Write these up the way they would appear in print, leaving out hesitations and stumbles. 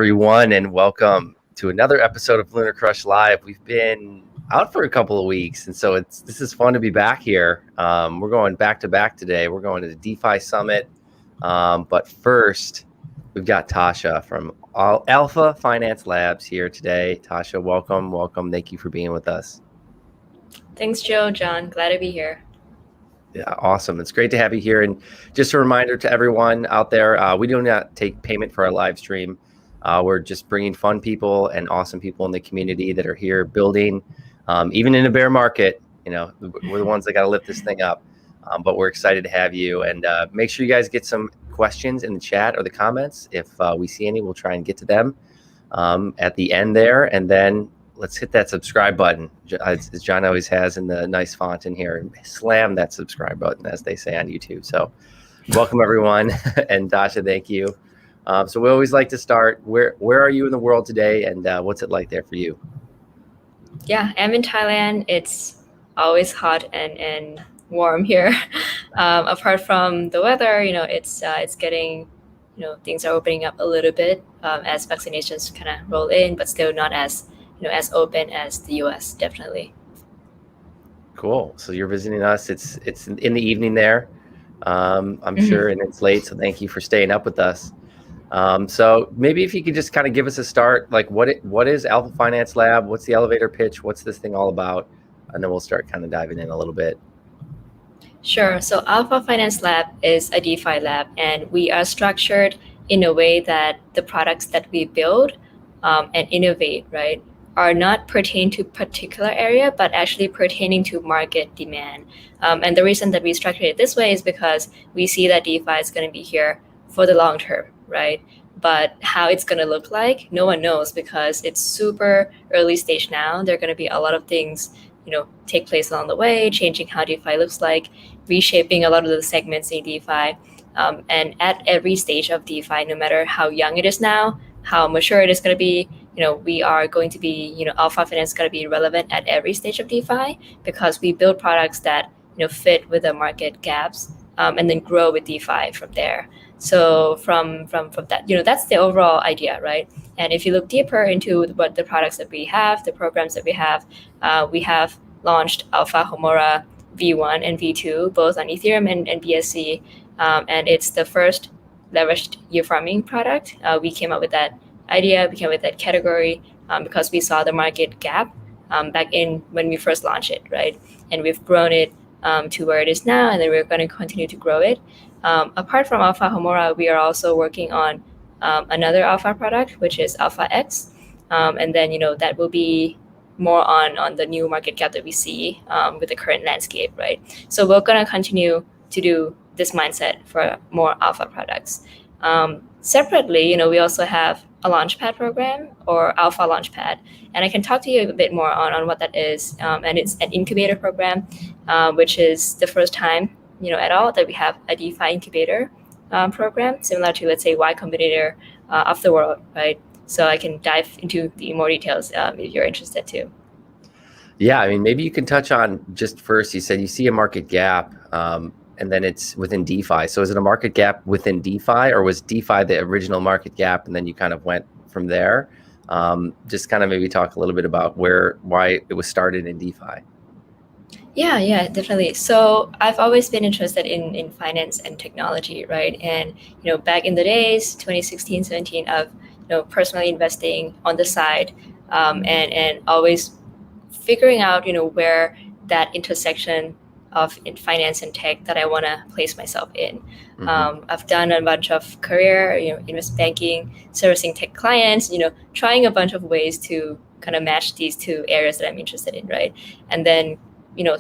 everyone, and welcome to another episode of LunarCRUSH Live. We've been out for a couple of weeks, and so this is fun to be back here. We're going back to back today. We're going to the DeFi Summit, but first, we've got Tascha from Alpha Finance Labs here today. Tascha, welcome. Thank you for being with us. Thanks, Joe. John, glad to be here. Yeah, awesome. It's great to have you here. And just a reminder to everyone out there, we do not take payment for our live stream. We're just bringing fun people and awesome people in the community that are here building, even in a bear market. You know, we're the ones that got to lift this thing up. But we're excited to have you. And make sure you guys get some questions in the chat or the comments. If we see any, we'll try and get to them at the end there. And then let's hit that subscribe button, as John always has in the nice font in here. Slam that subscribe button, as they say on YouTube. So welcome, everyone. And Tascha, thank you. So we always like to start, where are you in the world today, and what's it like there for you? Yeah, I'm in Thailand. It's always hot and warm here. Apart from the weather, it's getting, things are opening up a little bit as vaccinations kind of roll in, but still not as as open as the US, definitely. Cool. So you're visiting us. It's in the evening there, I'm sure, and it's late. So thank you for staying up with us. So maybe if you could just kind of give us a start, like what is Alpha Finance Lab? What's the elevator pitch? What's this thing all about? And then we'll start kind of diving in a little bit. Sure. So Alpha Finance Lab is a DeFi lab, and we are structured in a way that the products that we build and innovate, right, are not pertain to particular area, but actually pertaining to market demand. And the reason that we structured it this way is because we see that DeFi is going to be here for the long term, right? But how it's going to look like, no one knows, because it's super early stage now. There are going to be a lot of things, take place along the way, changing how DeFi looks like, reshaping a lot of the segments in DeFi. And at every stage of DeFi, no matter how young it is now, how mature it is going to be, we are going to be, Alpha Finance is going to be relevant at every stage of DeFi, because we build products that, fit with the market gaps, and then grow with DeFi from there. So from that, that's the overall idea, right? And if you look deeper into what the products that we have, the programs that we have launched Alpha Homora V1 and V2, both on Ethereum and BSC. And it's the first leveraged yield farming product. We came up with that idea, we came up with that category because we saw the market gap back in when we first launched it, right? And we've grown it to where it is now, and then we're going to continue to grow it. Apart from Alpha Homora, we are also working on another Alpha product, which is Alpha X. And then, that will be more on the new market gap that we see with the current landscape, right? So we're going to continue to do this mindset for more Alpha products. Separately, we also have a Launchpad program, or Alpha Launchpad. And I can talk to you a bit more on what that is. And it's an incubator program, which is the first time, at all that we have a DeFi incubator program, similar to, let's say, Y Combinator of the world, right? So I can dive into the more details if you're interested too. Yeah, I mean, maybe you can touch on just first, you said you see a market gap, and then it's within DeFi. So is it a market gap within DeFi, or was DeFi the original market gap and then you kind of went from there? Just kind of maybe talk a little bit about why it was started in DeFi. Yeah, definitely. So I've always been interested in finance and technology, right? And, back in the days, 2016, 17, of, personally investing on the side and always figuring out, where that intersection of in finance and tech that I want to place myself in. I've done a bunch of career, investment banking, servicing tech clients, trying a bunch of ways to kind of match these two areas that I'm interested in, right? And then,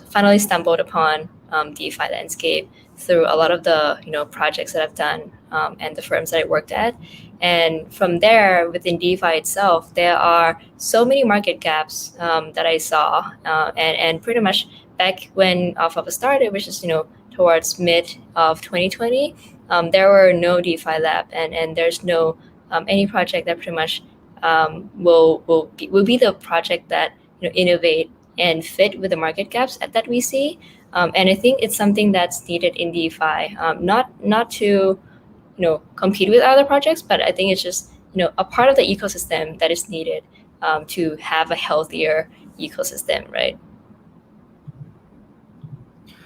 finally stumbled upon DeFi landscape through a lot of the, projects that I've done and the firms that I worked at. And from there, within DeFi itself, there are so many market gaps that I saw, and pretty much back when Alpha started, which is, towards mid of 2020, there were no DeFi lab, and there's no any project that pretty much will be the project that innovate and fit with the market gaps that we see. And I think it's something that's needed in DeFi, not to compete with other projects, but I think it's just a part of the ecosystem that is needed to have a healthier ecosystem, right?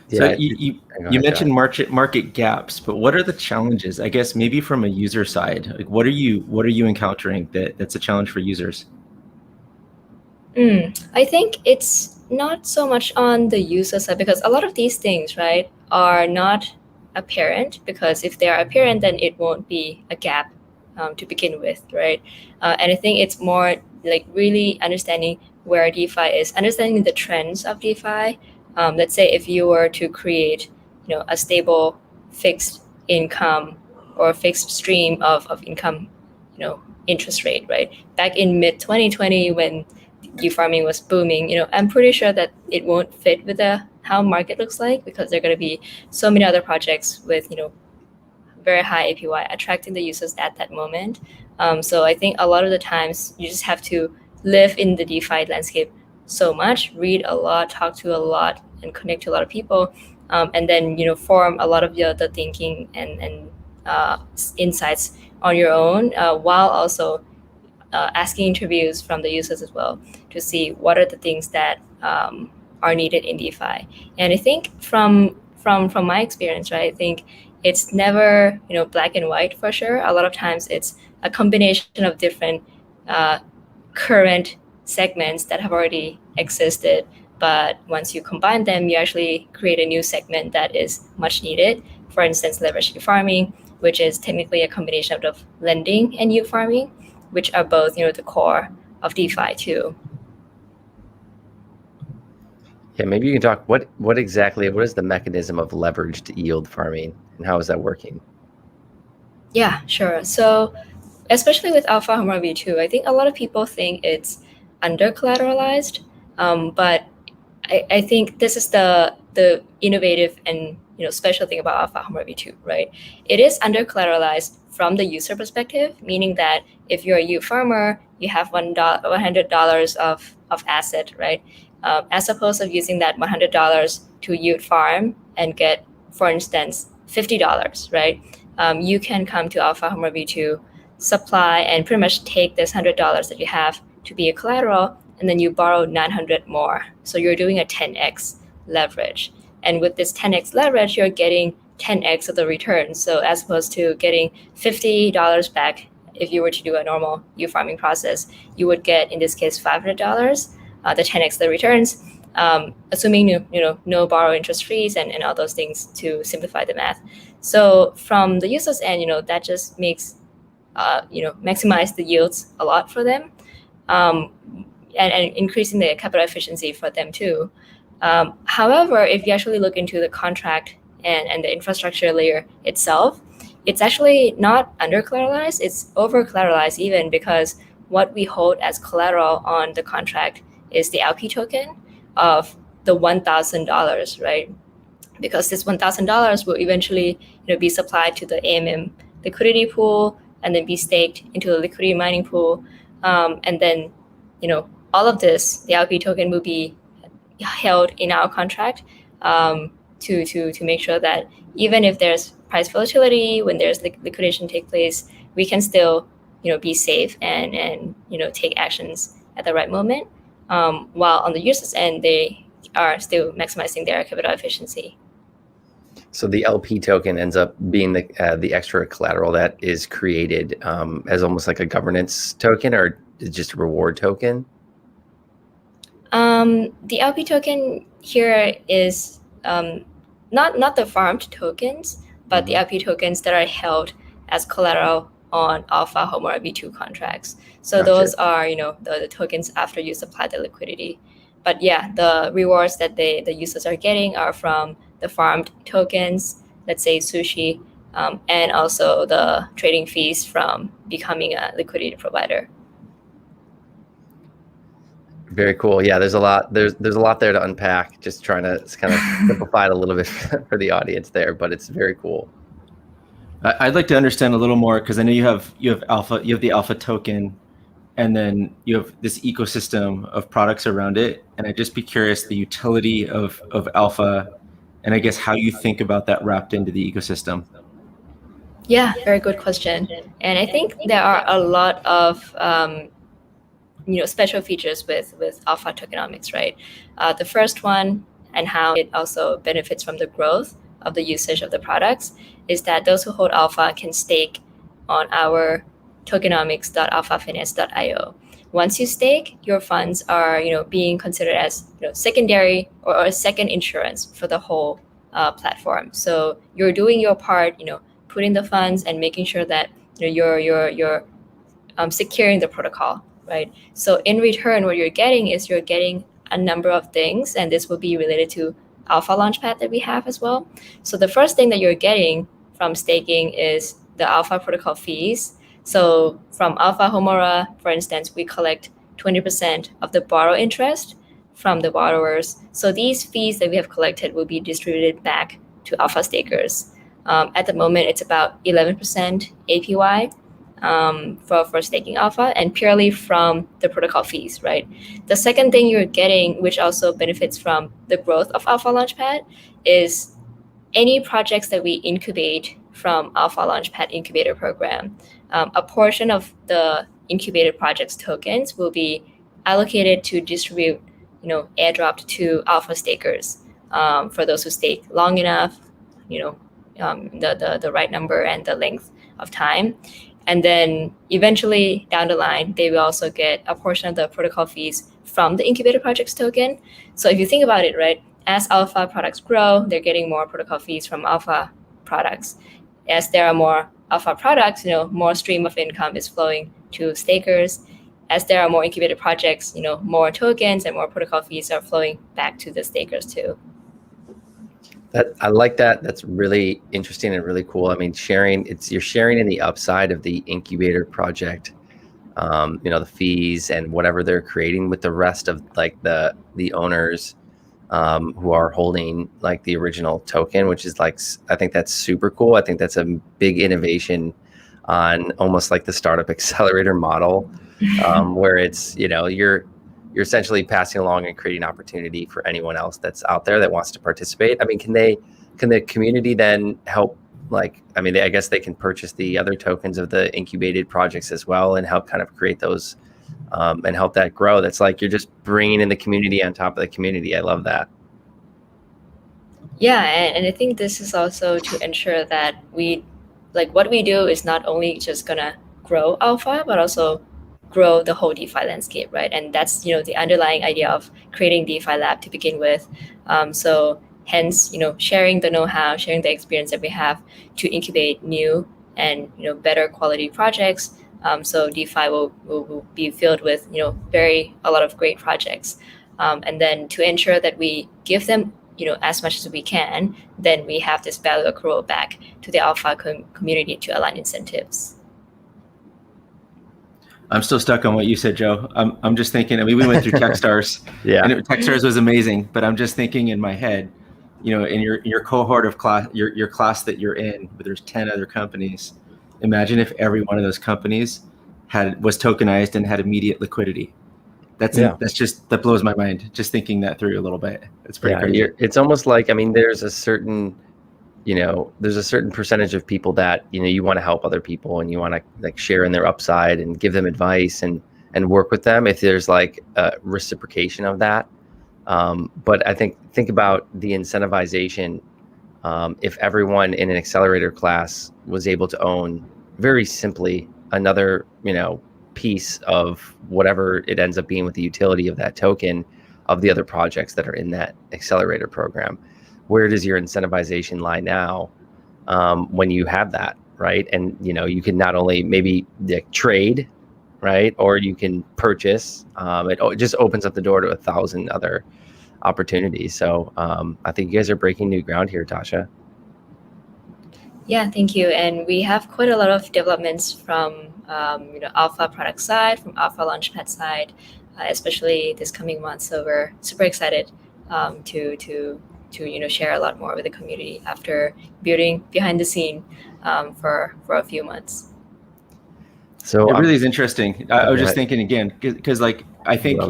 So Yeah, you mentioned market gaps, but what are the challenges? I guess maybe from a user side, like what are you encountering that's a challenge for users? I think it's not so much on the user side, because a lot of these things, right, are not apparent, because if they are apparent, then it won't be a gap to begin with, right? And I think it's more like really understanding where DeFi is, understanding the trends of DeFi. Let's say if you were to create, a stable fixed income or fixed stream of income, interest rate, right? Back in mid 2020 when farming was booming, I'm pretty sure that it won't fit with the how market looks like, because there are going to be so many other projects with very high APY attracting the users at that moment. So I think a lot of the times you just have to live in the DeFi landscape so much, read a lot, talk to a lot, and connect to a lot of people, and then form a lot of the thinking and insights on your own, while also asking interviews from the users as well to see what are the things that are needed in DeFi. And I think from my experience, right, I think it's never black and white for sure. A lot of times it's a combination of different current segments that have already existed, but once you combine them, you actually create a new segment that is much needed. For instance, leverage farming, which is technically a combination of lending and yield farming, which are both the core of DeFi too. Yeah, maybe you can talk what is the mechanism of leveraged yield farming and how is that working? Yeah, sure. So especially with Alpha Homer V2, I think a lot of people think it's under collateralized, but I think this is the innovative and special thing about Alpha Homer V2, right? It is under collateralized from the user perspective, meaning that if you're a yield farmer, you have $100 of asset, right? As opposed to using that $100 to yield farm and get, for instance, $50, right? You can come to Alpha Homer V2, supply, and pretty much take this $100 that you have to be a collateral, and then you borrow 900 more. So you're doing a 10x leverage. And with this 10x leverage, you're getting 10x of the return. So as opposed to getting $50 back, if you were to do a normal yield farming process, you would get, in this case, $500, the 10x the returns, assuming no borrow interest fees and all those things to simplify the math. So from the user's end, that just makes maximize the yields a lot for them, and increasing the capital efficiency for them too. However, if you actually look into the contract and the infrastructure layer itself, it's actually not under collateralized, it's over collateralized even, because what we hold as collateral on the contract is the LP token of the $1,000, right? Because this $1,000 will eventually be supplied to the AMM liquidity pool and then be staked into the liquidity mining pool. And then all of this, the LP token will be held in our contract to make sure that even if there's price volatility, when there's liquidation take place, we can still be safe and take actions at the right moment, while on the user's end they are still maximizing their capital efficiency. So the LP token ends up being the extra collateral that is created as almost like a governance token, or just a reward token? The LP token here is not the farmed tokens, but the LP tokens that are held as collateral on Alpha Homer V2 contracts. So Gotcha. those are the tokens after you supply the liquidity. But yeah, the rewards that the users are getting are from the farmed tokens, let's say sushi, and also the trading fees from becoming a liquidity provider. Very cool. Yeah, there's a lot there to unpack. Just trying to kind of simplify it a little bit for the audience there, but it's very cool. I'd like to understand a little more, because I know you have the alpha token, and then you have this ecosystem of products around it. And I'd just be curious the utility of alpha, and I guess how you think about that wrapped into the ecosystem. Yeah, very good question. And I think there are a lot of special features with alpha tokenomics, right? The first one, and how it also benefits from the growth of the usage of the products, is that those who hold alpha can stake on our tokenomics.alphafinance.io. Once you stake, your funds are being considered as secondary or a second insurance for the whole platform. So you're doing your part, putting the funds and making sure that you're securing the protocol, right? So in return, what you're getting is you're getting a number of things, and this will be related to Alpha Launchpad that we have as well. So the first thing that you're getting from staking is the Alpha protocol fees. So from Alpha Homora, for instance, we collect 20% of the borrow interest from the borrowers. So these fees that we have collected will be distributed back to Alpha stakers. At the moment, it's about 11% APY for staking alpha, and purely from the protocol fees, right? The second thing you're getting, which also benefits from the growth of Alpha Launchpad, is any projects that we incubate from Alpha Launchpad incubator program. A portion of the incubated projects tokens will be allocated to distribute, airdropped to alpha stakers for those who stake long enough, the right number and the length of time. And then eventually down the line, they will also get a portion of the protocol fees from the incubator projects token. So if you think about it, right, as alpha products grow, they're getting more protocol fees from alpha products. As there are more alpha products, more stream of income is flowing to stakers. As there are more incubated projects, more tokens and more protocol fees are flowing back to the stakers too. I like that. That's really interesting and really cool. I mean, you're sharing in the upside of the incubator project, the fees and whatever they're creating with the rest of like the owners who are holding like the original token, which is like, I think that's super cool. I think that's a big innovation on almost like the startup accelerator model, where it's, you're essentially passing along and creating opportunity for anyone else that's out there that wants to participate. I mean, can the community then help? I guess they can purchase the other tokens of the incubated projects as well and help kind of create those and help that grow. That's like you're just bringing in the community on top of the community. I love that. Yeah, and I think this is also to ensure that what we do is not only just gonna grow alpha, but also grow the whole DeFi landscape, right? And that's the underlying idea of creating DeFi Lab to begin with. So hence, sharing the know-how, sharing the experience that we have to incubate new and better quality projects. So DeFi will be filled with a lot of great projects, and then to ensure that we give them as much as we can, then we have this value accrual back to the alpha community to align incentives. I'm still stuck on what you said, Joe. I'm just thinking, we went through Techstars. Yeah. And Techstars was amazing, but I'm just thinking in my head, in your cohort of class, your class that you're in, but there's 10 other companies. Imagine if every one of those companies was tokenized and had immediate liquidity. That blows my mind, just thinking that through a little bit. It's pretty crazy. It's almost like, there's a certain percentage of people that, you want to help other people and you want to like share in their upside and give them advice and work with them if there's like a reciprocation of that. But I think about the incentivization. If everyone in an accelerator class was able to own very simply another, piece of whatever it ends up being with the utility of that token of the other projects that are in that accelerator program, where does your incentivization lie now when you have that, right? And you can not only maybe trade, right, or you can purchase. It just opens up the door to 1,000 other opportunities. So I think you guys are breaking new ground here, Tascha. Yeah, thank you. And we have quite a lot of developments from Alpha product side, from Alpha Launchpad side, especially this coming month. So we're super excited to share a lot more with the community after building behind the scene for a few months. So it really is interesting. I was just thinking again, because I think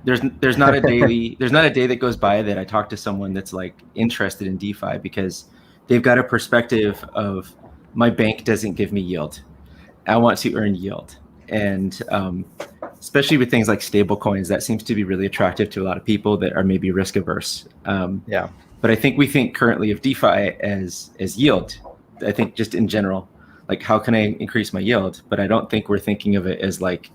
there's not a day that goes by that I talk to someone that's like interested in DeFi, because they've got a perspective of my bank doesn't give me yield. I want to earn yield. And especially with things like stable coins, that seems to be really attractive to a lot of people that are maybe risk averse. Yeah. But I think we think currently of DeFi as yield. I think just in general, like how can I increase my yield? But I don't think we're thinking of it as like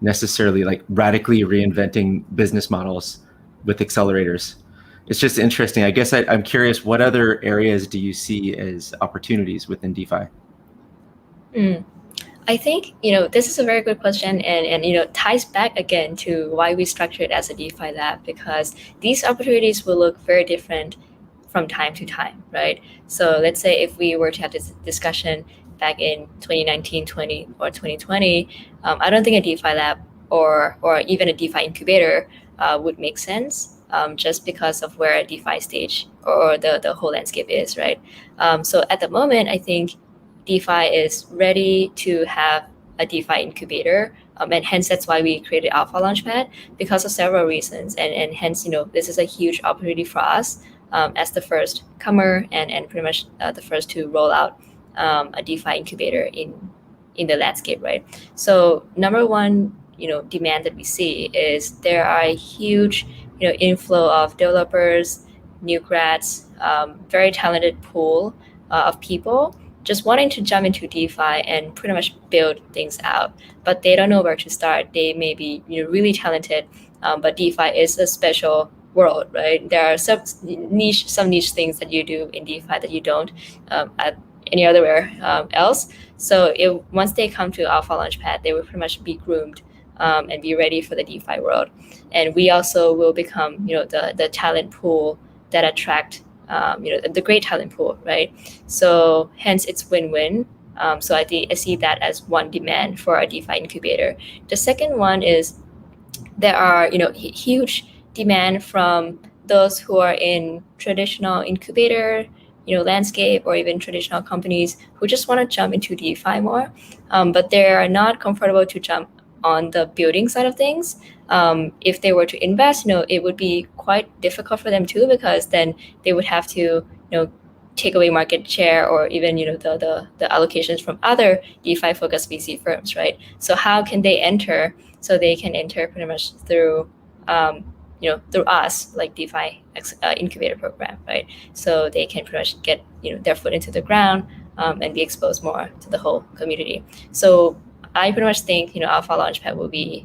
necessarily like radically reinventing business models with accelerators. It's just interesting. I guess I'm curious, what other areas do you see as opportunities within DeFi? I think, this is a very good question and ties back again to why we structure it as a DeFi lab, because these opportunities will look very different from time to time, right? So let's say if we were to have this discussion back in 2019, 20 or 2020, I don't think a DeFi lab or even a DeFi incubator would make sense, just because of where a DeFi stage or the whole landscape is, right? So at the moment, I think DeFi is ready to have a DeFi incubator, and hence that's why we created Alpha Launchpad, because of several reasons, and hence this is a huge opportunity for us as the first comer and pretty much the first to roll out a DeFi incubator in the landscape, right? So number one, demand that we see is there are a huge inflow of developers, new grads, very talented pool of people just wanting to jump into DeFi and pretty much build things out, but they don't know where to start. They may be really talented, but DeFi is a special world, right? There are some niche things that you do in DeFi that you don't at any other else. So once they come to Alpha Launchpad, they will pretty much be groomed and be ready for the DeFi world. And we also will become the talent pool that attract the great talent pool, right? So hence it's win-win. So I see that as one demand for our DeFi incubator. The second one is there are huge demand from those who are in traditional incubator landscape, or even traditional companies who just want to jump into DeFi more, but they are not comfortable to jump on the building side of things. If they were to invest, it would be quite difficult for them too, because then they would have to, take away market share or even, the allocations from other DeFi focused VC firms, right? So how can they enter? So they can enter pretty much through, through us, like DeFi incubator program, right? So they can pretty much get, their foot into the ground and be exposed more to the whole community. So I pretty much think, Alpha Launchpad will be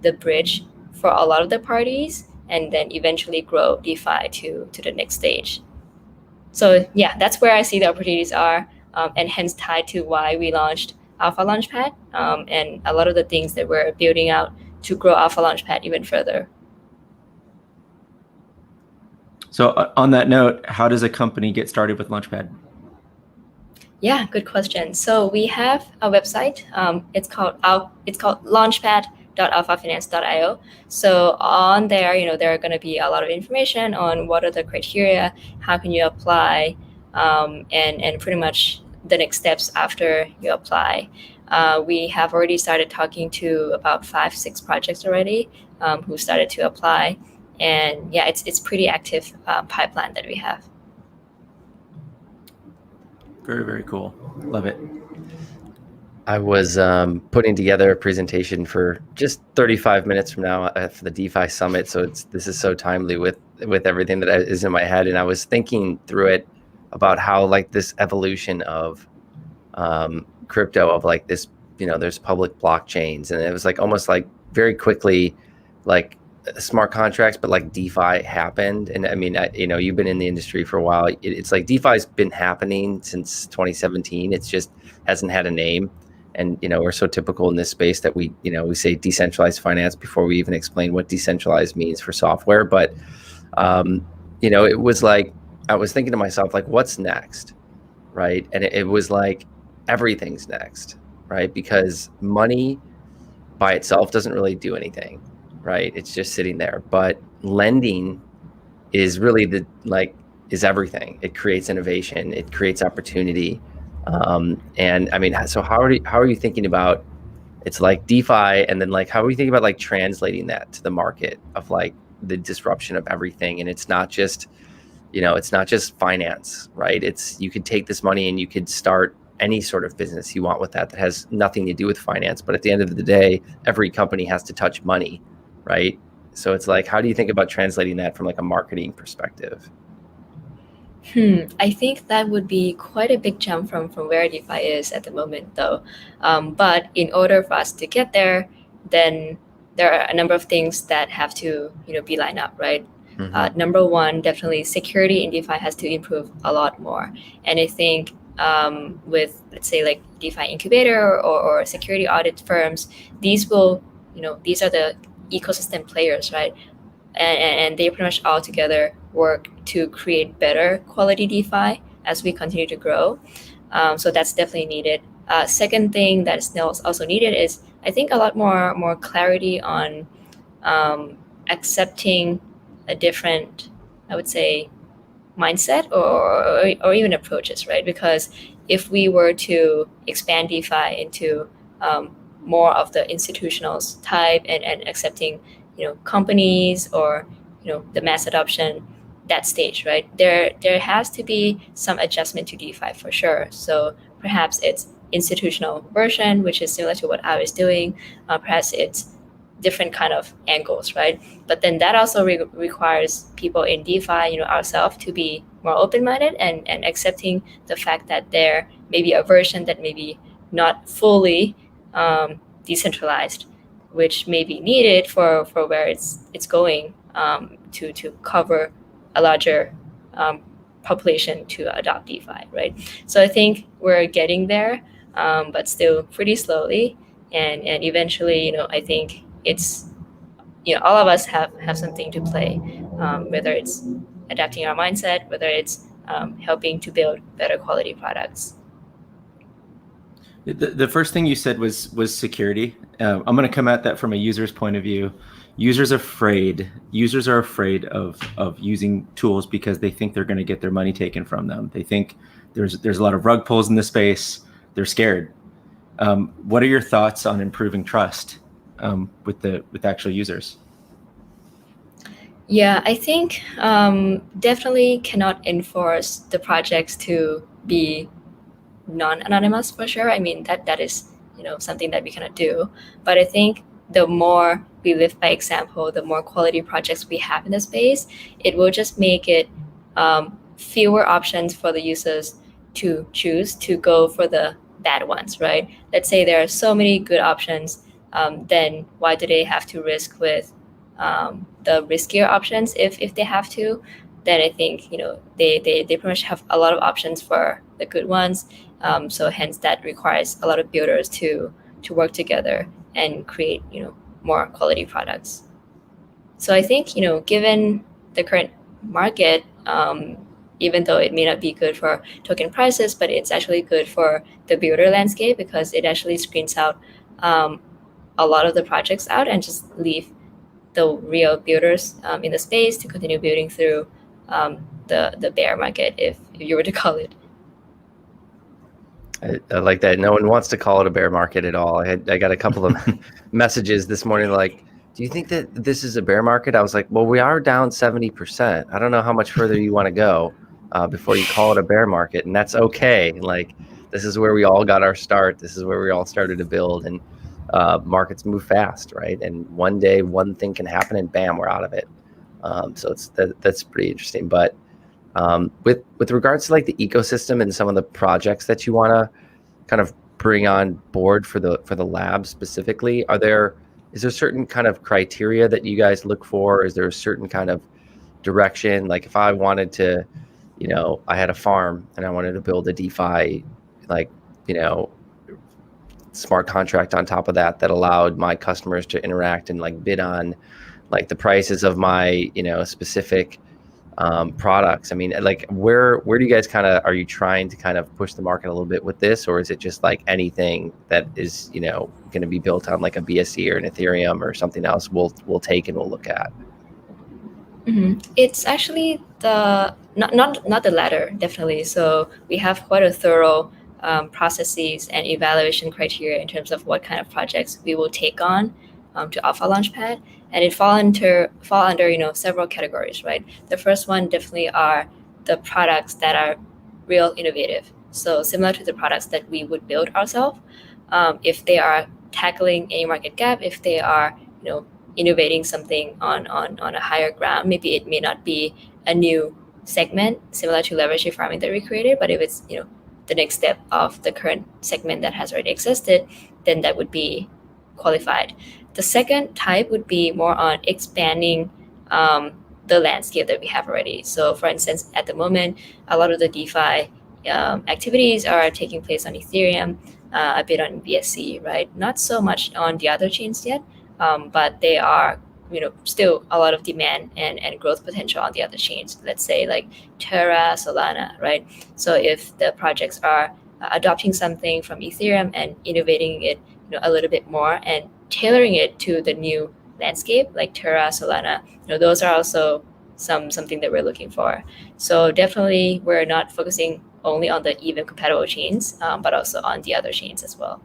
the bridge for a lot of the parties, and then eventually grow DeFi to the next stage. So yeah, that's where I see the opportunities are, and hence tied to why we launched Alpha Launchpad, and a lot of the things that we're building out to grow Alpha Launchpad even further. So on that note, how does a company get started with Launchpad? Yeah, good question. So we have a website. It's called launchpad.alphafinance.io. So on there, there are going to be a lot of information on what are the criteria, how can you apply, and pretty much the next steps after you apply. We have already started talking to about 5-6 projects already who started to apply, and yeah, it's pretty active pipeline that we have. Very, very cool. Love it. I was putting together a presentation for just 35 minutes from now for the DeFi Summit. So this is so timely with everything that is in my head. And I was thinking through it about how like this evolution of crypto, of like this, there's public blockchains, and it was like almost like very quickly like smart contracts, but like DeFi happened. And I mean, you've been in the industry for a while. It's like DeFi's been happening since 2017. It's just hasn't had a name. And, we're so typical in this space that we say decentralized finance before we even explain what decentralized means for software. But, it was like, I was thinking to myself, like, what's next? Right. And it was like, everything's next, right? Because money by itself doesn't really do anything. Right. It's just sitting there. But lending is really is everything. It creates innovation. It creates opportunity. And I mean, so how are you thinking about, it's like DeFi, and then like, how are you thinking about like translating that to the market of like the disruption of everything? And it's not just, it's not just finance, right? You could take this money and you could start any sort of business you want with that has nothing to do with finance. But at the end of the day, every company has to touch money, right? So it's like, how do you think about translating that from like a marketing perspective? I think that would be quite a big jump from where DeFi is at the moment, though. But in order for us to get there, then there are a number of things that have to be lined up, right? Number one, definitely security in DeFi has to improve a lot more. And I think with, let's say, like DeFi incubator or security audit firms, these are the ecosystem players, right? And they pretty much all together work to create better quality DeFi as we continue to grow. So that's definitely needed. Second thing that is also needed is, I think, a lot more clarity on accepting a different, I would say, mindset or even approaches, right? Because if we were to expand DeFi into more of the institutional type and accepting companies or the mass adoption, that stage, right? There has to be some adjustment to DeFi for sure. So perhaps it's institutional version, which is similar to what I was doing. Perhaps it's different kind of angles, right? But then that also requires people in DeFi, ourselves, to be more open-minded and accepting the fact that there may be a version that may be not fully decentralized, which may be needed for where it's going to cover a larger population to adopt DeFi, right? So I think we're getting there, but still pretty slowly. And eventually, I think it's, all of us have something to play, whether it's adapting our mindset, whether it's helping to build better quality products. The first thing you said was security. I'm going to come at that from a user's point of view. Users are afraid of using tools because they think they're going to get their money taken from them. They think there's a lot of rug pulls in the space. They're scared. What are your thoughts on improving trust with actual users? Yeah, I think definitely cannot enforce the projects to be non-anonymous for sure. I mean, that is something that we cannot do. But I think the more we live by example, the more quality projects we have in the space, it will just make it fewer options for the users to choose to go for the bad ones, right? Let's say there are so many good options, then why do they have to risk with the riskier options if they have to? Then I think they pretty much have a lot of options for the good ones. So hence that requires a lot of builders to work together and create more quality products. So I think given the current market, even though it may not be good for token prices, but it's actually good for the builder landscape because it actually screens out a lot of the projects out and just leave the real builders in the space to continue building through the bear market, if you were to call it. I like that. No one wants to call it a bear market at all. I got a couple of messages this morning like, do you think that this is a bear market? I was like, well, we are down 70%. I don't know how much further you want to go before you call it a bear market. And that's okay. Like, this is where we all got our start. This is where we all started to build. And markets move fast, right? And one day, one thing can happen and bam, we're out of it. So that's pretty interesting. But with regards to like the ecosystem and some of the projects that you want to kind of bring on board for the lab specifically, is there certain kind of criteria that you guys look for? Is there a certain kind of direction? Like if I wanted to, I had a farm and I wanted to build a DeFi, like, smart contract on top of that allowed my customers to interact and like bid on like the prices of my, specific products. I mean, like where do you guys are you trying to kind of push the market a little bit with this, or is it just like anything that is, going to be built on like a BSC or an Ethereum or something else we'll take and we'll look at? Mm-hmm. It's actually not the latter, definitely. So we have quite a thorough processes and evaluation criteria in terms of what kind of projects we will take on to Alpha Launchpad, and it fall under several categories, right? The first one definitely are the products that are real innovative. So similar to the products that we would build ourselves, if they are tackling any market gap, if they are innovating something on a higher ground, maybe it may not be a new segment similar to leverage farming that we created, but if it's the next step of the current segment that has already existed, then that would be qualified. The second type would be more on expanding the landscape that we have already. So for instance, at the moment, a lot of the DeFi activities are taking place on Ethereum, a bit on BSC, right? Not so much on the other chains yet, but they are still a lot of demand and growth potential on the other chains. Let's say like Terra, Solana, right? So if the projects are adopting something from Ethereum and innovating it a little bit more and tailoring it to the new landscape like Terra, Solana, those are also something that we're looking for. So definitely we're not focusing only on the even compatible chains, but also on the other chains as well.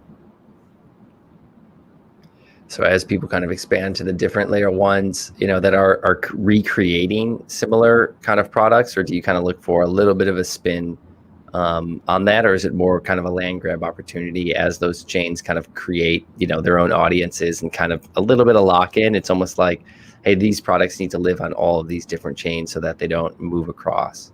So as people kind of expand to the different layer ones, that are recreating similar kind of products, or do you kind of look for a little bit of a spin on that, or is it more kind of a land grab opportunity as those chains kind of create, their own audiences and kind of a little bit of lock in? It's almost like, hey, these products need to live on all of these different chains so that they don't move across.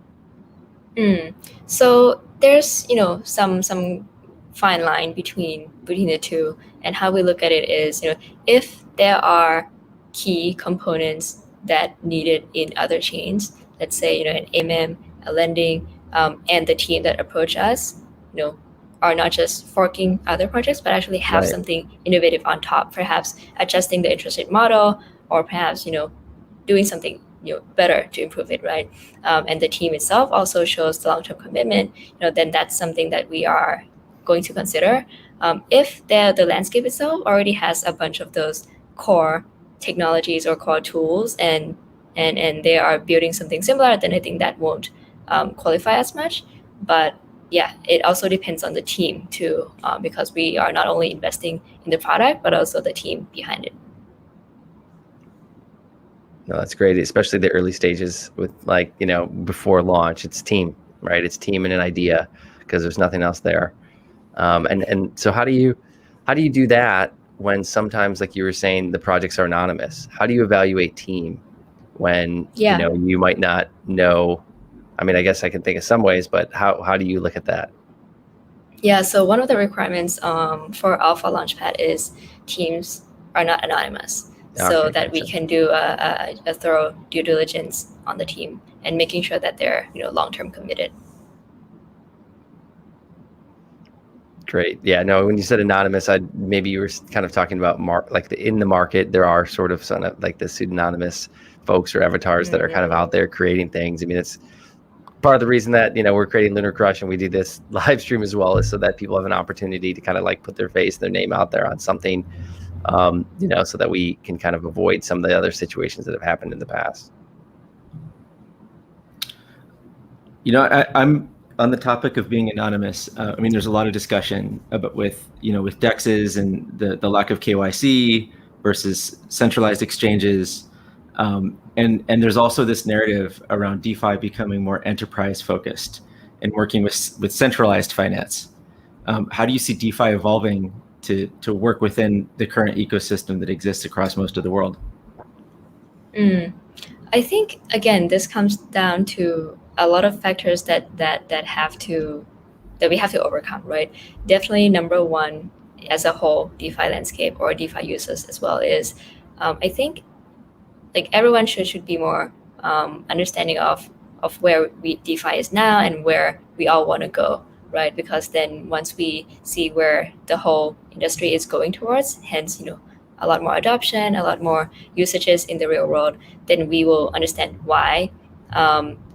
So there's some fine line between the two, and how we look at it is if there are key components that needed in other chains, let's say an MM, a lending, and the team that approach us are not just forking other projects but actually have Right. something innovative on top, perhaps adjusting the interest rate model, or perhaps doing something better to improve it, right? And the team itself also shows the long-term commitment, then that's something that we are going to consider. If the landscape itself already has a bunch of those core technologies or core tools and they are building something similar, then I think that won't qualify as much. But yeah, it also depends on the team too, because we are not only investing in the product but also the team behind it. No, that's great, especially the early stages with before launch. It's team, right? It's team and an idea because there's nothing else there. And so how do you do that when sometimes, like you were saying, the projects are anonymous? How do you evaluate team when you might not know? I mean, I guess I can think of some ways, but how do you look at that? Yeah, so one of the requirements for Alpha Launchpad is teams are not anonymous, so that we can do a thorough due diligence on the team and making sure that they're long-term committed. Great. Yeah, no, when you said anonymous, maybe you were kind of talking about in the market, there are sort of some like the pseudonymous folks or avatars that are kind of out there creating things. I mean, it's part of the reason that, we're creating LunarCRUSH and we do this live stream as well, is so that people have an opportunity to kind of like put their face, their name out there on something, so that we can kind of avoid some of the other situations that have happened in the past. I'm on the topic of being anonymous. I mean, there's a lot of discussion about with DEXs and the lack of KYC versus centralized exchanges. And there's also this narrative around DeFi becoming more enterprise focused and working with centralized finance. How do you see DeFi evolving to work within the current ecosystem that exists across most of the world? I think, again, this comes down to a lot of factors that we have to overcome, right? Definitely number one, as a whole, DeFi landscape or DeFi users as well, is I think like everyone should be more understanding of where DeFi is now and where we all want to go, right? Because then once we see where the whole industry is going towards, hence a lot more adoption, a lot more usages in the real world, then we will understand why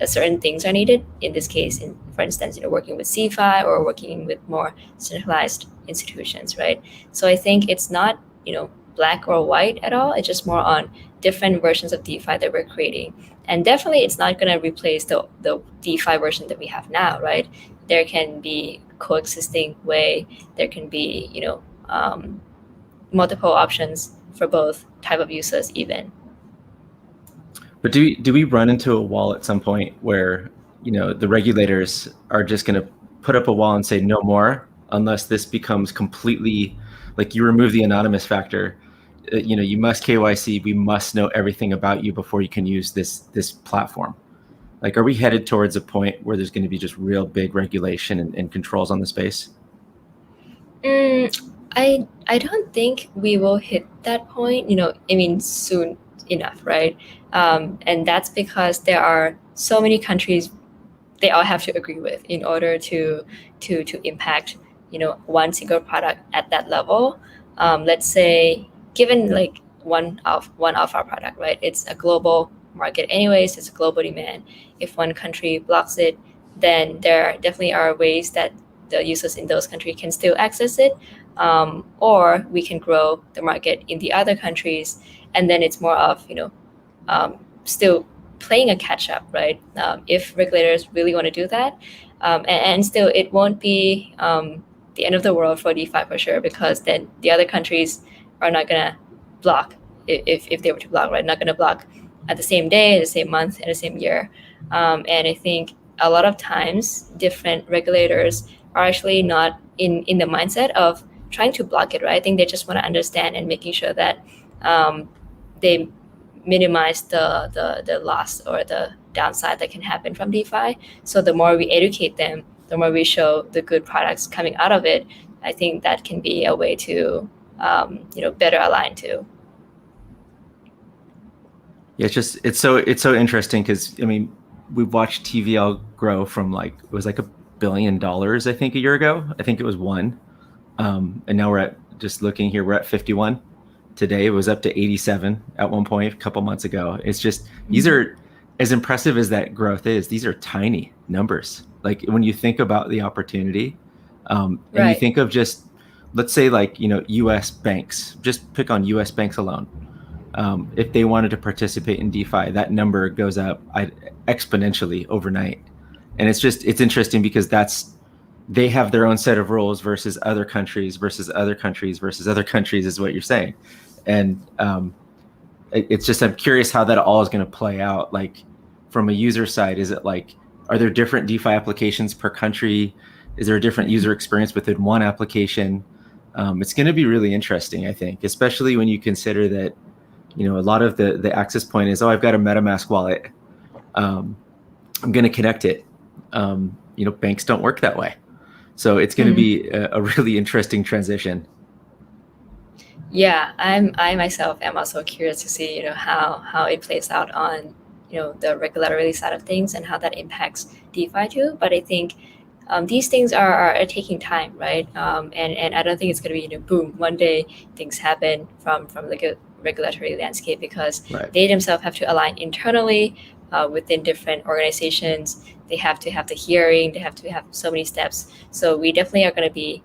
certain things are needed. In this case, for instance, working with CeFi or working with more centralized institutions, right? So I think it's not black or white at all. It's just more on different versions of DeFi that we're creating, and definitely it's not going to replace the DeFi version that we have now, right? There can be coexisting way. There can be multiple options for both type of users even. But do we run into a wall at some point where the regulators are just going to put up a wall and say no more unless this becomes completely, like you remove the anonymous factor. You must KYC. We must know everything about you before you can use this platform. Like, are we headed towards a point where there's going to be just real big regulation and controls on the space? I don't think we will hit that point, soon enough, right? And that's because there are so many countries they all have to agree with in order to impact, one single product at that level. Let's say, given like one of our product, right? It's a global market anyways, it's a global demand. If one country blocks it, then there definitely are ways that the users in those countries can still access it, or we can grow the market in the other countries, and then it's more of still playing a catch up, right? If regulators really want to do that, and still it won't be the end of the world for DeFi for sure, because then the other countries are not gonna block if they were to block, right? Not gonna block at the same day, the same month, and the same year. And I think a lot of times different regulators are actually not in the mindset of trying to block it, right? I think they just want to understand and making sure that they minimize the loss or the downside that can happen from DeFi. So the more we educate them, the more we show the good products coming out of it, I think that can be a way to better align to. Yeah, it's so interesting because we've watched TVL grow from it was like $1 billion I think a year ago. I think it was one, and now we're at, just looking here, we're at 51 today. It was up to 87 at one point a couple months ago. It's just, these are, as impressive as that growth is, these are tiny numbers. Like when you think about the opportunity, and you think of just, let's say US banks, just pick on US banks alone. If they wanted to participate in DeFi, that number goes up exponentially overnight. And it's interesting because they have their own set of rules versus other countries versus other countries versus other countries is what you're saying. And it's just, I'm curious how that all is going to play out. Like from a user side, is it are there different DeFi applications per country? Is there a different user experience within one application? It's going to be really interesting, I think, especially when you consider that a lot of the access point is, I've got a MetaMask wallet. I'm going to connect it. Banks don't work that way. So it's going to be a really interesting transition. Yeah, I myself am also curious to see, how it plays out on, the regulatory side of things and how that impacts DeFi too. But I think these things are taking time, right? And I don't think it's going to be, boom, one day things happen from like a regulatory landscape, because they themselves have to align internally within different organizations. They have to have the hearing, they have to have so many steps. So we definitely are going to be,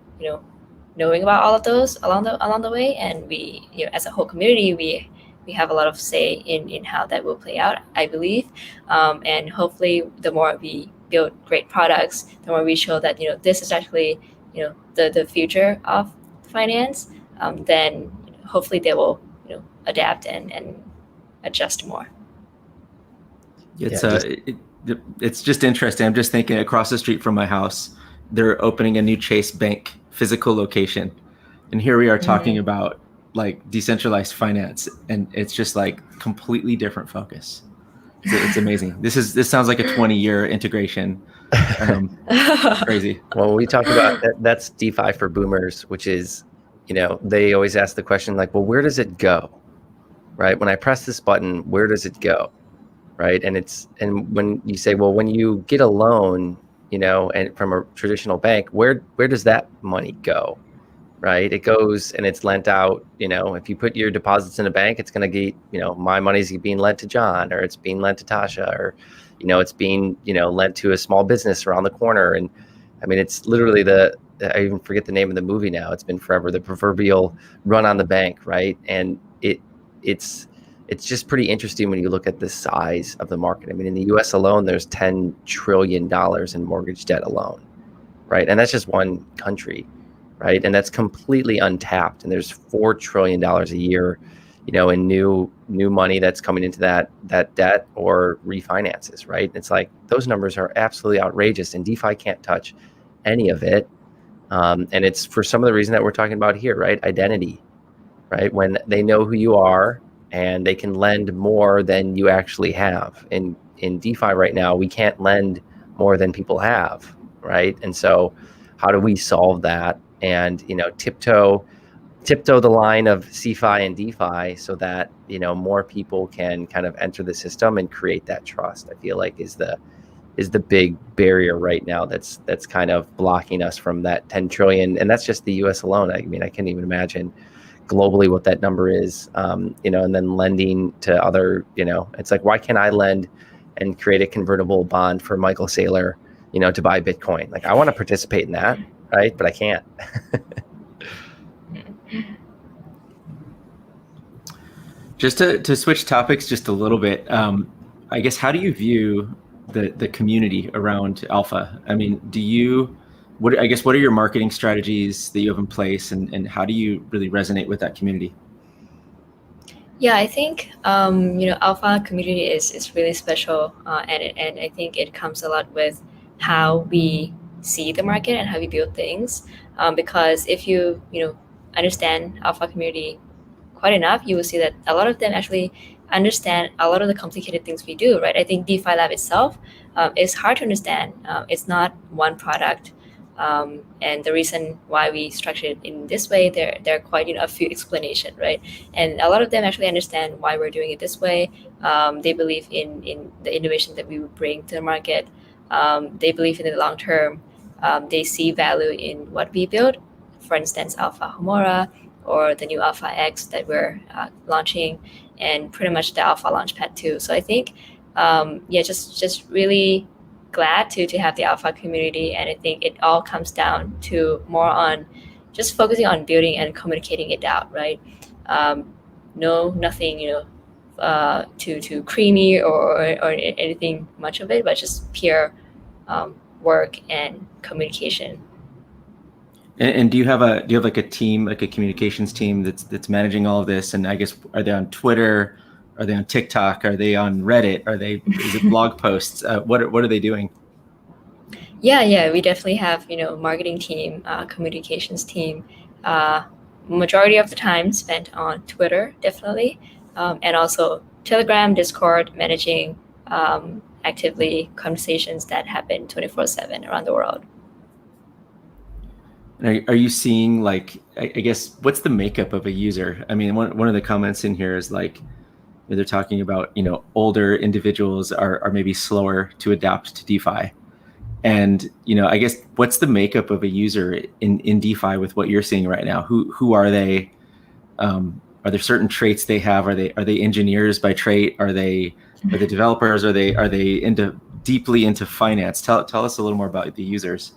knowing about all of those along the way. And we, as a whole community, we have a lot of say in how that will play out, I believe. And hopefully the more we build great products, the more we show that, this is actually, the future of finance, then hopefully they will, adapt and adjust more. It's just interesting. I'm just thinking, across the street from my house, they're opening a new Chase Bank physical location. And here we are talking about decentralized finance, and it's just completely different focus. It's amazing. This sounds like a 20-year integration. Crazy. Well, we talk about that's DeFi for boomers, which is, they always ask the question well, where does it go? Right? When I press this button, where does it go? Right? And when you say, well, when you get a loan, and from a traditional bank, where does that money go? Right? It goes and it's lent out. If you put your deposits in a bank, it's going to get, my money's being lent to John, or it's being lent to Tasha, or, it's being, lent to a small business around the corner. And I mean, it's literally I even forget the name of the movie now. It's been forever. The proverbial run on the bank, right? And it's just pretty interesting when you look at the size of the market. I mean, in the US alone, there's $10 trillion in mortgage debt alone, right? And that's just one country, right? And that's completely untapped. And there's $4 trillion a year, in new money that's coming into that debt or refinances, right? It's those numbers are absolutely outrageous, and DeFi can't touch any of it. And it's for some of the reason that we're talking about here, right? Identity, right? When they know who you are and they can lend more than you actually have. In DeFi right now, we can't lend more than people have, right? And so how do we solve that and, tiptoe the line of CeFi and DeFi so that, more people can kind of enter the system and create that trust, I feel like is the big barrier right now that's kind of blocking us from that 10 trillion. And that's just the US alone. I mean, I can't even imagine globally what that number is, and then lending to other, it's like, why can't I lend and create a convertible bond for Michael Saylor, to buy Bitcoin? Like, I want to participate in that, right? But I can't. Just to switch topics just a little bit, I guess, how do you view the community around Alpha? I mean, what are your marketing strategies that you have in place, and how do you really resonate with that community? Yeah, I think Alpha community is really special, and I think it comes a lot with how we see the market and how we build things. Because if you understand Alpha community quite enough, you will see that a lot of them actually understand a lot of the complicated things we do, right? I think DeFi Lab itself is hard to understand. It's not one product. And the reason why we structured it in this way, there are quite a few explanations, right? And a lot of them actually understand why we're doing it this way. They believe in the innovation that we would bring to the market. They believe in the long term. They see value in what we build. For instance, Alpha Homora or the new Alpha X that we're launching, and pretty much the Alpha Launchpad too. So I think, just really glad to have the Alpha community, and I think it all comes down to more on just focusing on building and communicating it out, right? Nothing, too creamy or anything much of it, but just pure work and communication. And do you have like a team, like a communications team that's managing all of this? And I guess, are they on Twitter? Are they on TikTok? Are they on Reddit? Is it blog posts? What are they doing? Yeah, we definitely have marketing team, communications team. Majority of the time spent on Twitter, definitely, and also Telegram, Discord, managing actively conversations that happen 24/7 around the world. Are you seeing, like, I guess, what's the makeup of a user? I mean, one of the comments in here is like, they're talking about, older individuals are maybe slower to adapt to DeFi. And, I guess, what's the makeup of a user in DeFi with what you're seeing right now? Who are they? Are there certain traits they have? Are they engineers by trait? Are they developers? Are they deeply into finance? Tell us a little more about the users.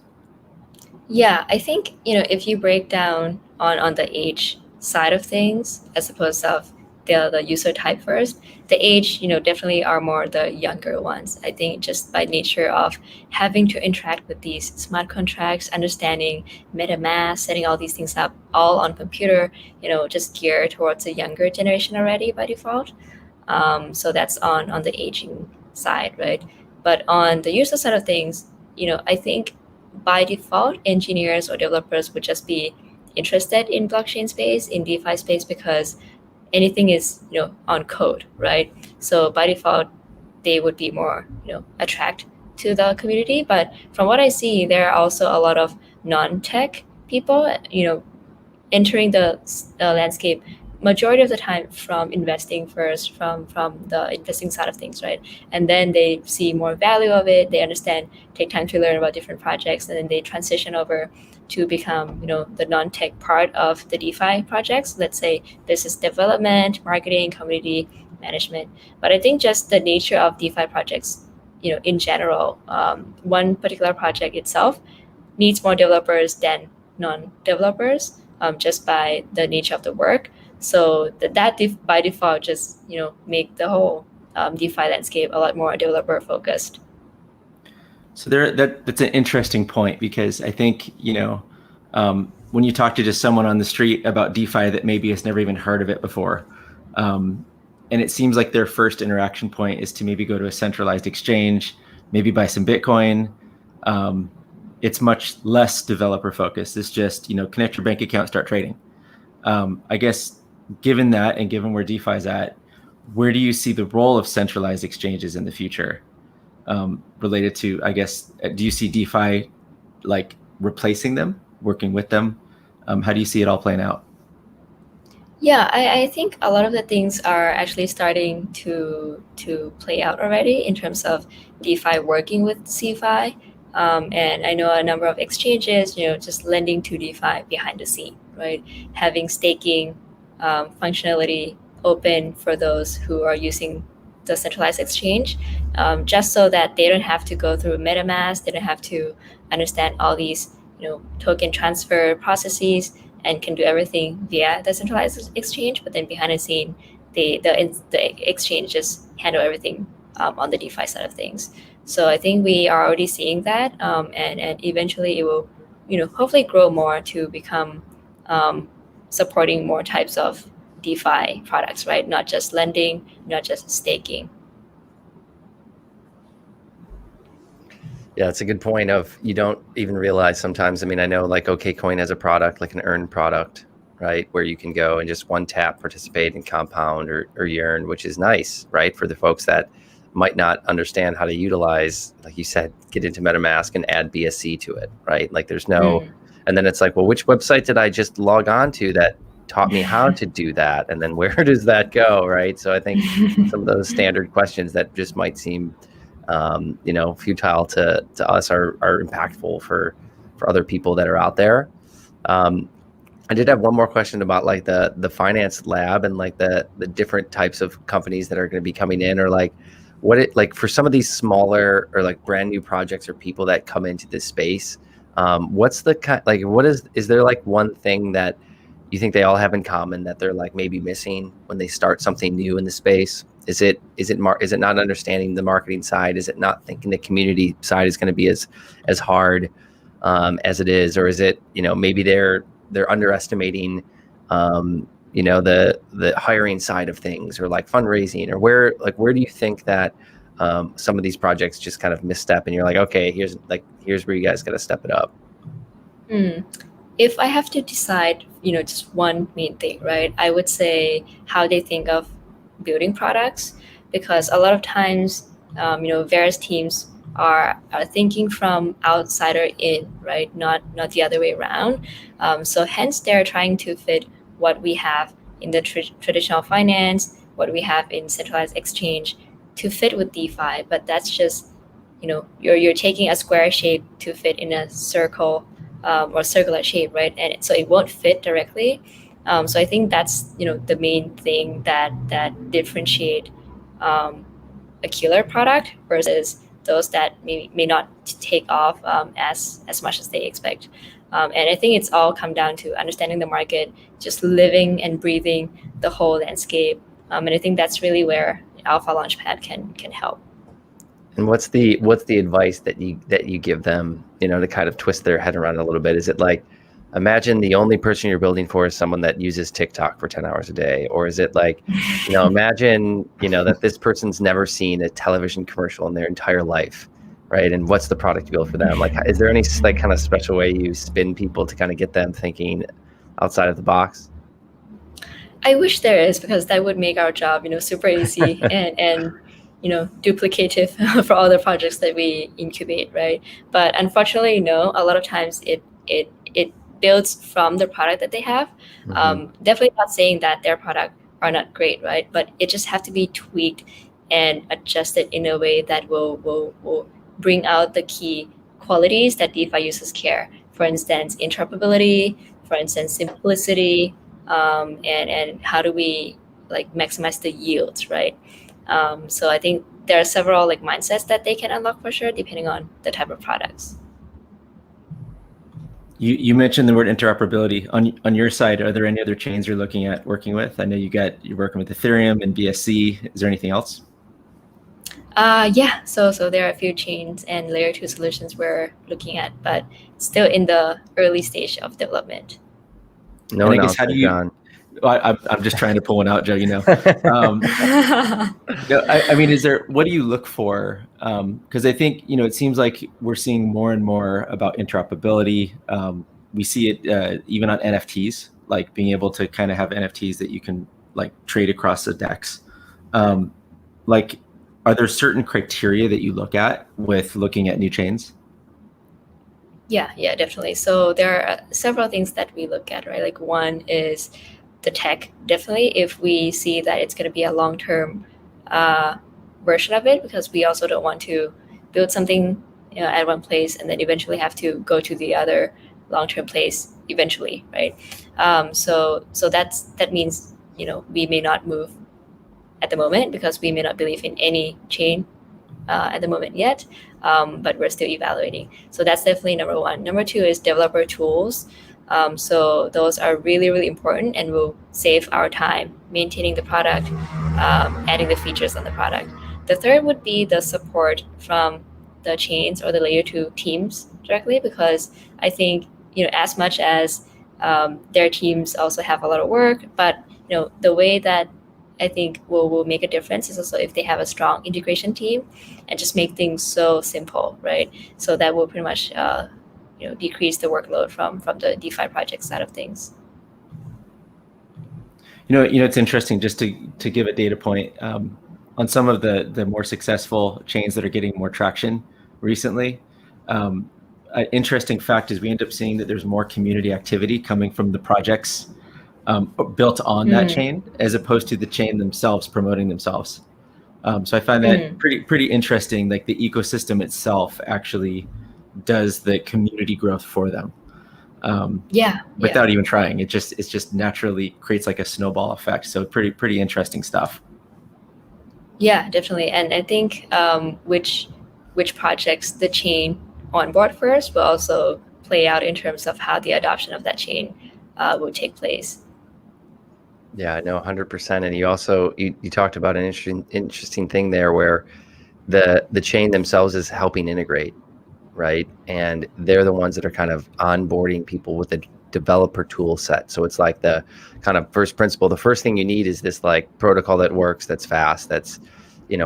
Yeah, I think, if you break down on the age side of things, as opposed to the user type first, the age, definitely are more the younger ones. I think just by nature of having to interact with these smart contracts, understanding MetaMask, setting all these things up all on computer, just geared towards a younger generation already by default. So that's on the aging side, right? But on the user side of things, I think by default, engineers or developers would just be interested in blockchain space, in DeFi space, because anything is, on code, right? So by default, they would be more, attract to the community. But from what I see, there are also a lot of non-tech people, entering the landscape majority of the time from investing first, from the investing side of things, right? And then they see more value of it, they understand, take time to learn about different projects, and then they transition over to become, the non-tech part of the DeFi projects. Let's say business development, marketing, community management. But I think just the nature of DeFi projects, in general, one particular project itself needs more developers than non-developers, just by the nature of the work. So that by default just make the whole DeFi landscape a lot more developer focused. So that's an interesting point, because I think when you talk to just someone on the street about DeFi that maybe has never even heard of it before, and it seems like their first interaction point is to maybe go to a centralized exchange, maybe buy some Bitcoin, it's much less developer focused. It's just, connect your bank account, start trading. I guess given that and given where DeFi is at, where do you see the role of centralized exchanges in the future related to, I guess, do you see DeFi like replacing them, working with them? How do you see it all playing out? Yeah, I think a lot of the things are actually starting to play out already in terms of DeFi working with CeFi. And I know a number of exchanges, just lending to DeFi behind the scene, right? Having staking functionality open for those who are using the centralized exchange, just so that they don't have to go through MetaMask, they don't have to understand all these, token transfer processes, and can do everything via the centralized exchange. But then behind the scene, the exchange just handle everything on the DeFi side of things. So I think we are already seeing that, and eventually it will, hopefully grow more to become supporting more types of DeFi products, right? Not just lending, not just staking. Yeah, it's a good point of you don't even realize sometimes. I mean, I know like OKCoin has a product, like an earn product, right? Where you can go and just one tap participate in Compound or Yearn, which is nice, right? For the folks that might not understand how to utilize, like you said, get into MetaMask and add BSC to it, right? Like there's no, and then it's like, well, which website did I just log on to that taught me how to do that? And then where does that go, right? So I think some of those standard questions that just might seem futile to us are impactful for other people that are out there. I did have one more question about like the finance lab and like the different types of companies that are going to be coming in, or like what it like for some of these smaller or like brand new projects or people that come into this space. What's the kind, like what is there like one thing that you think they all have in common that they're like maybe missing when they start something new in the space? Is it not understanding the marketing side? Is it not thinking the community side is going to be as hard as it is, or is it maybe they're underestimating the hiring side of things, or like fundraising, or where do you think that some of these projects just kind of misstep and you're like, okay, here's where you guys got to step it up? If I have to decide, just one main thing, right, I would say how they think of building products, because a lot of times, various teams are thinking from outsider in, right, not the other way around. So hence they're trying to fit what we have in the traditional finance, what we have in centralized exchange to fit with DeFi. But that's just, you're taking a square shape to fit in a circle or circular shape, right? And so it won't fit directly. So I think that's the main thing that differentiate a killer product versus those that may not take off as much as they expect. And I think it's all come down to understanding the market, just living and breathing the whole landscape. And I think that's really where Alpha Launchpad can help. And what's the advice that you give them, to kind of twist their head around a little bit? Is it like, imagine the only person you're building for is someone that uses TikTok for 10 hours a day? Or is it like, imagine, that this person's never seen a television commercial in their entire life, right? And what's the product you build for them? Like, is there any like kind of special way you spin people to kind of get them thinking outside of the box? I wish there is, because that would make our job, super easy and duplicative for all the projects that we incubate, right? But unfortunately, a lot of times it builds from the product that they have. Definitely not saying that their product are not great, right? But it just have to be tweaked and adjusted in a way that will bring out the key qualities that DeFi users care. For instance, interoperability, for instance, simplicity, and how do we like maximize the yields, right? So I think there are several like mindsets that they can unlock for sure, depending on the type of products. You mentioned the word interoperability. On your side, are there any other chains you're looking at working with? I know you're working with Ethereum and BSC. Is there anything else? Yeah. So there are a few chains and layer 2 solutions we're looking at, but still in the early stage of development. No, and I guess how do you? John. I'm just trying to pull one out, Joe. I mean, what do you look for? Because I think it seems like we're seeing more and more about interoperability. We see it even on NFTs, like being able to kind of have NFTs that you can like trade across the DEX. Like, are there certain criteria that you look at with looking at new chains? Yeah, definitely. So there are several things that we look at, right? Like one is the tech, definitely, if we see that it's going to be a long-term version of it, because we also don't want to build something at one place and then eventually have to go to the other long-term place eventually, right? So that means we may not move at the moment because we may not believe in any chain at the moment yet, but we're still evaluating. So that's definitely number one. Number two is developer tools. So those are really, really important and will save our time maintaining the product, adding the features on the product. The third would be the support from the chains or the layer 2 teams directly, because I think as much as their teams also have a lot of work, but the way that I think will make a difference is also if they have a strong integration team and just make things so simple, right? So that will pretty much decrease the workload from the DeFi project side of things. It's interesting just to give a data point on some of the more successful chains that are getting more traction recently. An interesting fact is we end up seeing that there's more community activity coming from the projects built on that chain, as opposed to the chain themselves promoting themselves. So I find that pretty interesting. Like the ecosystem itself actually does the community growth for them. Without even trying, it just naturally creates like a snowball effect. So pretty interesting stuff. Yeah, definitely. And I think which projects the chain onboard first will also play out in terms of how the adoption of that chain will take place. Yeah, no, 100%. And you also you talked about an interesting thing there, where the chain themselves is helping integrate, right? And they're the ones that are kind of onboarding people with a developer tool set. So it's like the kind of first principle. The first thing you need is this like protocol that works, that's fast, that's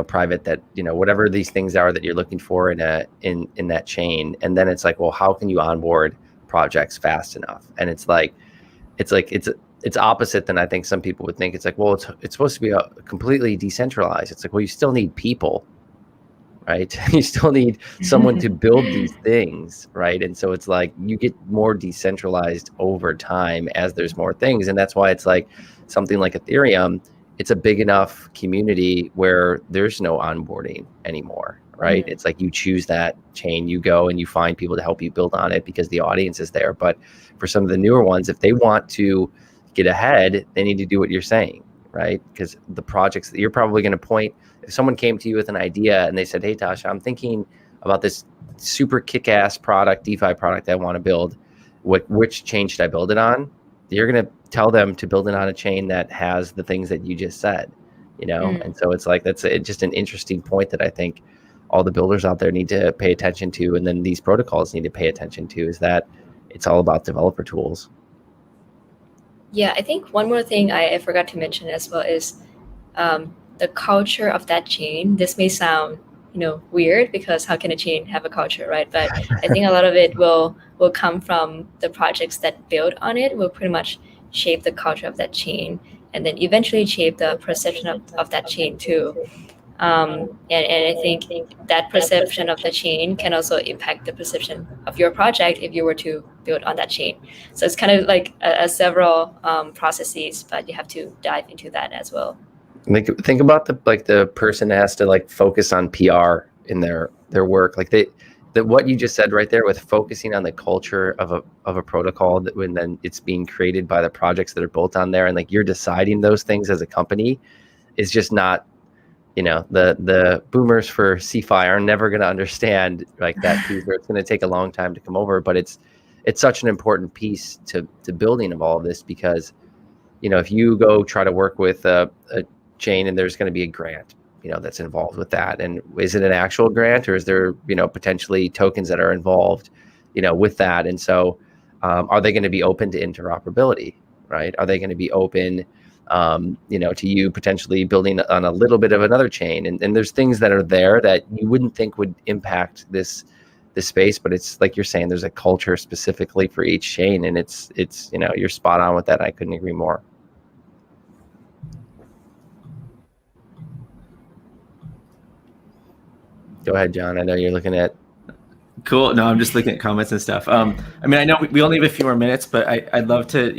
private, that whatever these things are that you're looking for in that chain. And then it's like, well, how can you onboard projects fast enough? And it's opposite than I think some people would think. It's like, well, it's supposed to be completely decentralized. It's like, well, you still need people, right? You still need someone to build these things, right? And so it's like you get more decentralized over time as there's more things. And that's why it's like something like Ethereum, it's a big enough community where there's no onboarding anymore, right? It's like you choose that chain, you go and you find people to help you build on it because the audience is there. But for some of the newer ones, if they want to get ahead, they need to do what you're saying, right? Because the projects that you're probably going to point, if someone came to you with an idea and they said, hey, Tascha, I'm thinking about this super kick-ass product, DeFi product I want to build, which chain should I build it on? You're going to tell them to build it on a chain that has the things that you just said, And so it's like, that's just an interesting point that I think all the builders out there need to pay attention to. And then these protocols need to pay attention to, is that it's all about developer tools. Yeah, I think one more thing I forgot to mention as well is the culture of that chain. This may sound weird, because how can a chain have a culture, right? But I think a lot of it will come from the projects that build on it, will pretty much shape the culture of that chain, and then eventually shape the perception of that chain too. And I think that perception of the chain can also impact the perception of your project if you were to build on that chain. So it's kind of like a several processes, but you have to dive into that as well. Think about the person that has to like focus on PR in their work. Like what you just said right there, with focusing on the culture of a protocol, that when then it's being created by the projects that are built on there, and like you're deciding those things as a company, is just not, the boomers for CeFi are never going to understand like that piece, where it's going to take a long time to come over. But it's such an important piece to building of all of this, because if you go try to work with a chain and there's going to be a grant that's involved with that, and is it an actual grant, or is there potentially tokens that are involved with that? And so are they going to be open to interoperability, right? Are they going to be open, to you potentially building on a little bit of another chain? And there's things that are there that you wouldn't think would impact this space, but it's like you're saying, there's a culture specifically for each chain, and it's you're spot on with that. I couldn't agree more. Go ahead, John. I know you're looking at. Cool. No, I'm just looking at comments and stuff. I mean, I know we only have a few more minutes, but I'd love to,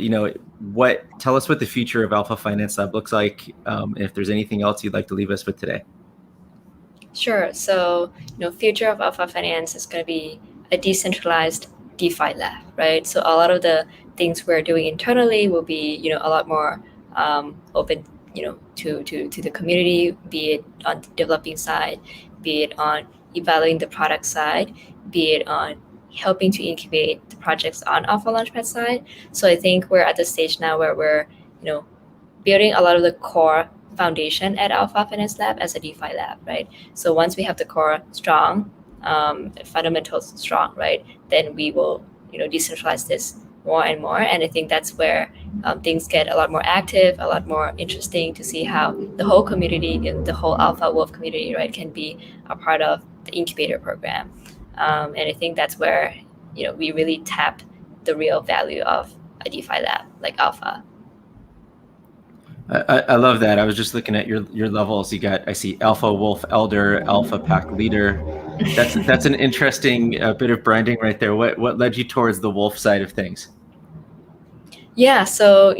tell us what the future of Alpha Finance Lab looks like. And if there's anything else you'd like to leave us with today. Sure. So, future of Alpha Finance is going to be a decentralized DeFi lab, right? So a lot of the things we're doing internally will be, a lot more open, to the community, be it on the developing side, be it on evaluating the product side, be it on helping to incubate the projects on Alpha Launchpad side. So I think we're at the stage now where we're, building a lot of the core foundation at Alpha Finance Lab as a DeFi lab, right? So once we have the core strong, fundamentals strong, right, then we will, decentralize this more and more. And I think that's where things get a lot more active, a lot more interesting to see how the whole community, the whole Alpha Wolf community, right, can be a part of the incubator program. And I think that's where, we really tap the real value of a DeFi lab like Alpha. I love that. I was just looking at your levels. I see Alpha Wolf Elder, Alpha Pack Leader. That's an interesting bit of branding right there. What led you towards the Wolf side of things? Yeah, so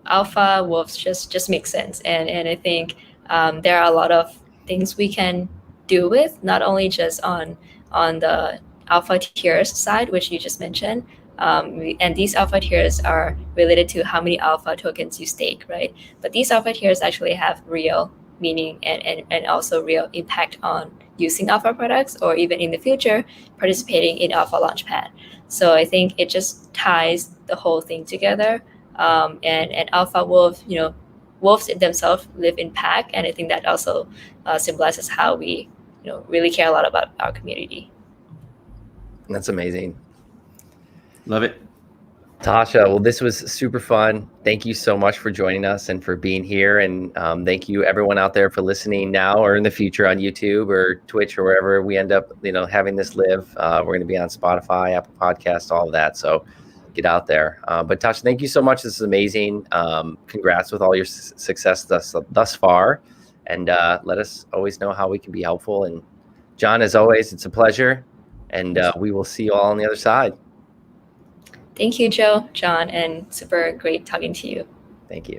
Alpha Wolves just make sense, and I think there are a lot of things we can do with, not only just on the Alpha tiers side, which you just mentioned. And these Alpha tiers are related to how many Alpha tokens you stake, right? But these Alpha tiers actually have real meaning and also real impact on using Alpha products, or even in the future, participating in Alpha Launchpad. So I think it just ties the whole thing together. And Alpha Wolf, wolves themselves live in pack, and I think that also symbolizes how we, really care a lot about our community. That's amazing. Love it. Tascha, well, this was super fun. Thank you so much for joining us and for being here. And thank you everyone out there for listening now or in the future on YouTube or Twitch or wherever we end up, having this live. We're going to be on Spotify, Apple Podcasts, all of that. So get out there. But Tascha, thank you so much. This is amazing. Congrats with all your success thus far. And let us always know how we can be helpful. And John, as always, it's a pleasure. And we will see you all on the other side. Thank you, Joe, John, and super great talking to you. Thank you.